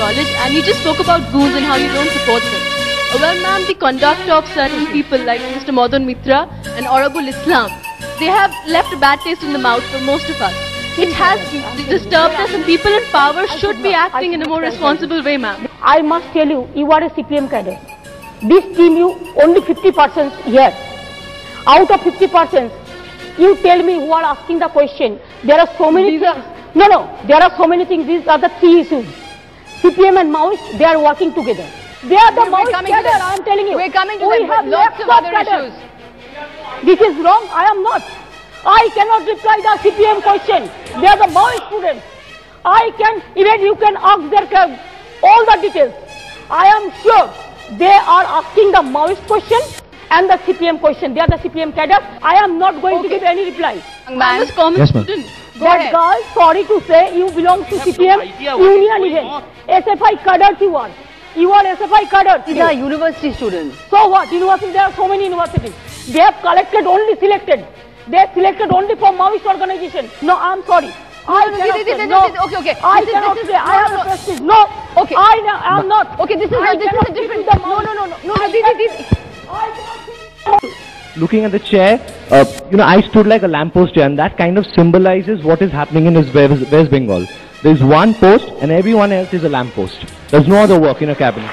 college, and you just spoke about goons and how you don't support them. Well, ma'am, the conduct of certain people like Mr. Madan Mitra and Aurabul Islam, they have left a bad taste in the mouth for most of us. It has disturbed us, and people in power should be acting in a more responsible way, ma'am. I must tell you, you are a CPM cadre. This team, you only 50% here. Out of 50%, you tell me who are asking the question. There are so many things. No, there are so many things. These are the three issues. CPM and Maoist, they are working together. They are the Maoist cadre, I am telling you. We're coming to we have lots of other issues. This is wrong, I am not. I cannot reply the CPM question. They are the Maoist students. I can, even you can ask their all the details. I am sure they are asking the Maoist question and the CPM question. They are the CPM cadre. I am not going to give any reply. I'm a common student. That girl, sorry to say, you belong to CPM union event. SFI cadres you are. You are SFI cadres. These are university students. So what? University, there are so many universities. They have collected only selected. They have selected only for Maoist organization. No, I am sorry. Okay. I cannot say. I have a prestige. No. Okay. I am not. Okay, this is a different. No. Looking at the chair, I stood like a lamppost here, and that kind of symbolizes what is happening in West Bengal. There is one post, and everyone else is a lamppost. There's no other work in a cabinet.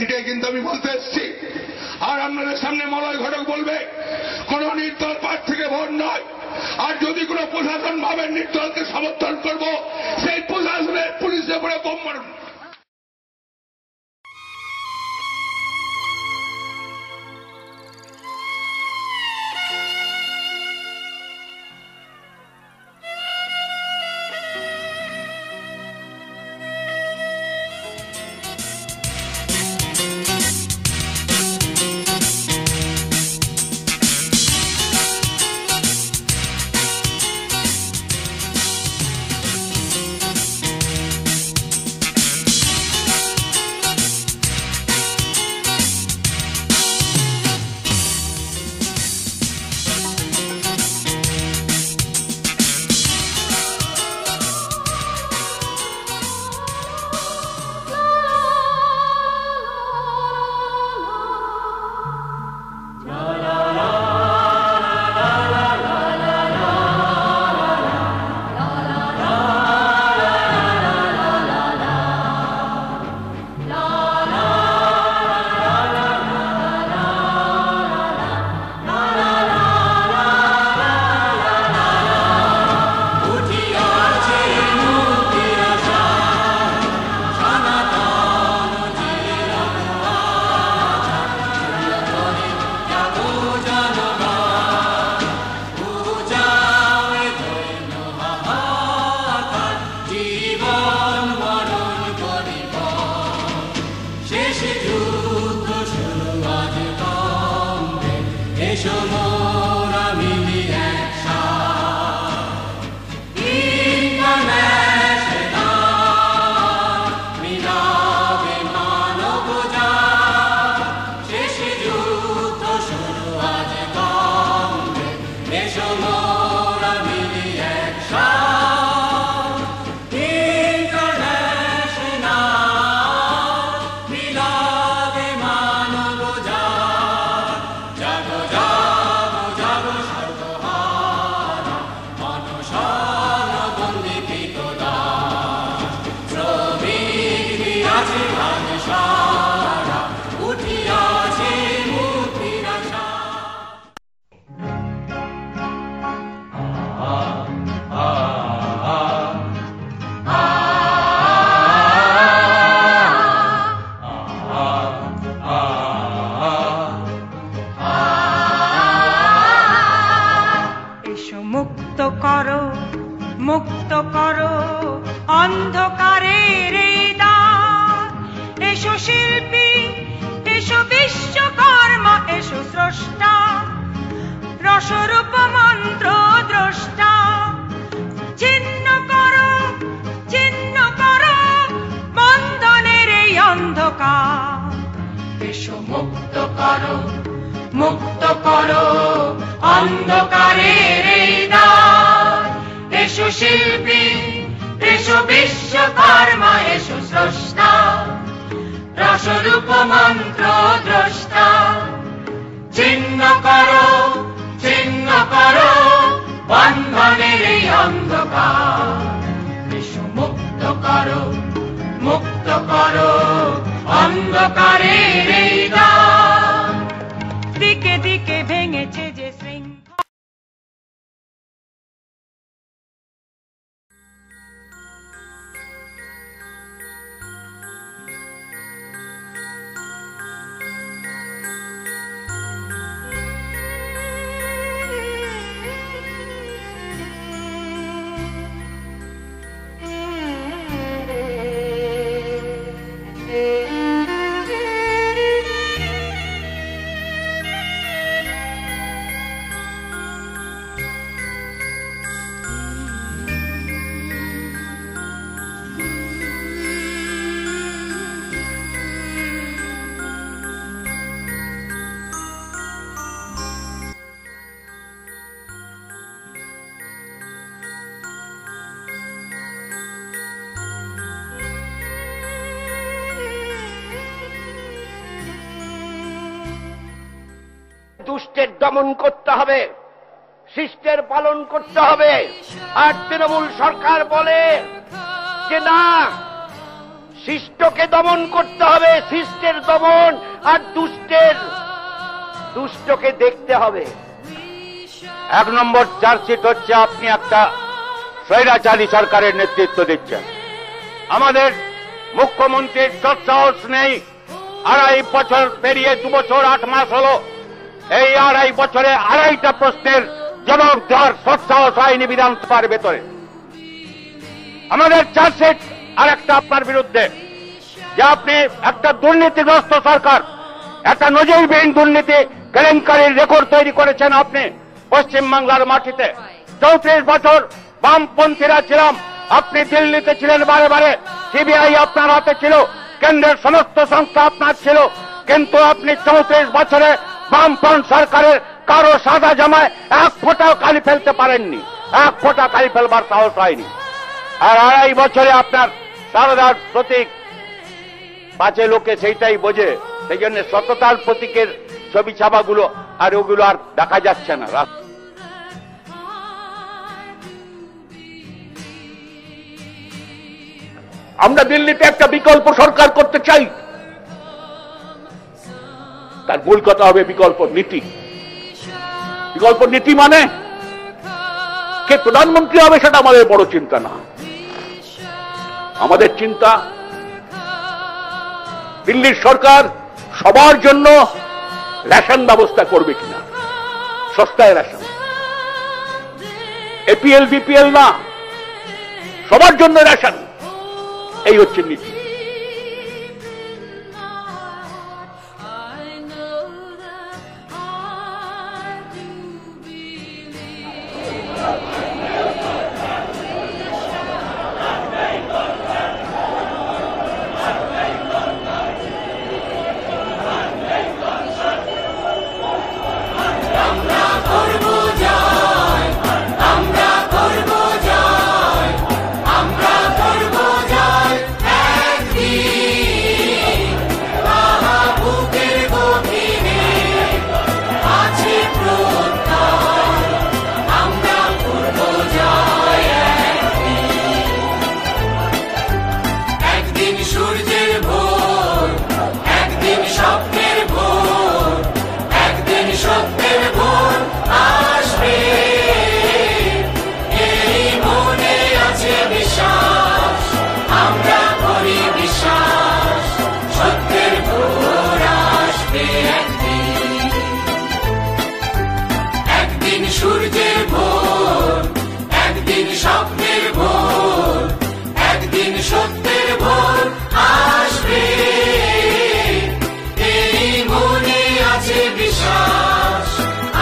এটাই কিন্তু আমি বলতে এসেছি। আর আপনাদের সামনে মলয় ঘটক বলবে কোন নির্দল প্রার্থী থেকে ভোট নয়। আর যদি কোনো প্রশাসন ভাবে নির্দলকে সমর্থন করব, সেই প্রশাসনের পুলিশের উপরে বোম মারুন। মুক্ত করো অন্ধকারের এই দ্বার। এসো শিল্পী, এসো বিশ্বকর্মা, এসো স্রষ্টা, রসরূপ মন্ত্র দ্রষ্টা। ছিন্ন করো এসো মুক্ত করো অন্ধকারের এই দ্বার। এসো শিল্পী, এসো বিশ্বকর্মা, এসো স্রষ্টা, রসরূপ মন্ত্র দ্রষ্টা। ছিন্ন করো বন্ধনের এই অন্ধকার। এসো মুক্ত করো অন্ধকারের এই দ্বার। দিকে দিকে ভেঙেছে যে শৃঙ্খলা। দুষ্টের দমন করতে হবে, শিষ্টের পালন করতে হবে। আর তৃণমূল সরকার বলে যে না, শিষ্টকে দমন করতে হবে, শিষ্টের দমন, আর দুষ্টকে দেখতে হবে। 1 নম্বর চার্জশিট হচ্ছে আপনি একটা স্বৈরাচারী সরকারের নেতৃত্ব দিচ্ছেন। আমাদের মুখ্যমন্ত্রীর সৎসাহস নেই। 2.5 বছর পেরিয়ে 2 বছর 8 মাস হলো, এই 2.5 বছরে 2.5টা প্রশ্নের জবাব দেওয়ার সৎসাহস হয়নি বিধানসভার ভেতরে। আমাদের চার্জশিট আর একটা আপনার বিরুদ্ধে, যে আপনি একটা দুর্নীতিগ্রস্ত সরকার, একটা নজিরবিহীন দুর্নীতি কেলেঙ্কারির রেকর্ড তৈরি করেছেন আপনি পশ্চিমবাংলার মাটিতে। 34 বছর বামপন্থীরা ছিলাম, আপনি দিল্লিতে ছিলেন বারে বারে, সিবিআই আপনার হাতে ছিল, কেন্দ্রের সমস্ত সংস্থা আপনার ছিল, কিন্তু আপনি 34 বছরে বামপন্থ সরকারের কারো সাদা জামায় 1 ফোঁটাও কালি ফেলতে পারেননি, 1 ফোঁটা কালি ফেলবার সাহস হয়নি। আর 2.5 বছরে আপনার সারদার প্রতীক পাঁচে লোকে সেইটাই বোঝে, সেই জন্য সততার প্রতীকের ছবি ছাপাগুলো আর ওগুলো আর দেখা যাচ্ছে না। আমরা দিল্লিতে একটা বিকল্প সরকার করতে চাই, তার মূল কথা হবে বিকল্প নীতি। বিকল্প নীতি মানে কে প্রধানমন্ত্রী হবে সেটা আমাদের বড় চিন্তা না। আমাদের চিন্তা দিল্লির সরকার সবার জন্য রেশন ব্যবস্থা করবে কিনা, সস্তায় রেশন, এপিএল বিপিএল না, সবার জন্য রেশন, এই হচ্ছে নীতি। বিশ্বাস,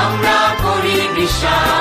আমরা করি বিশ্বাস।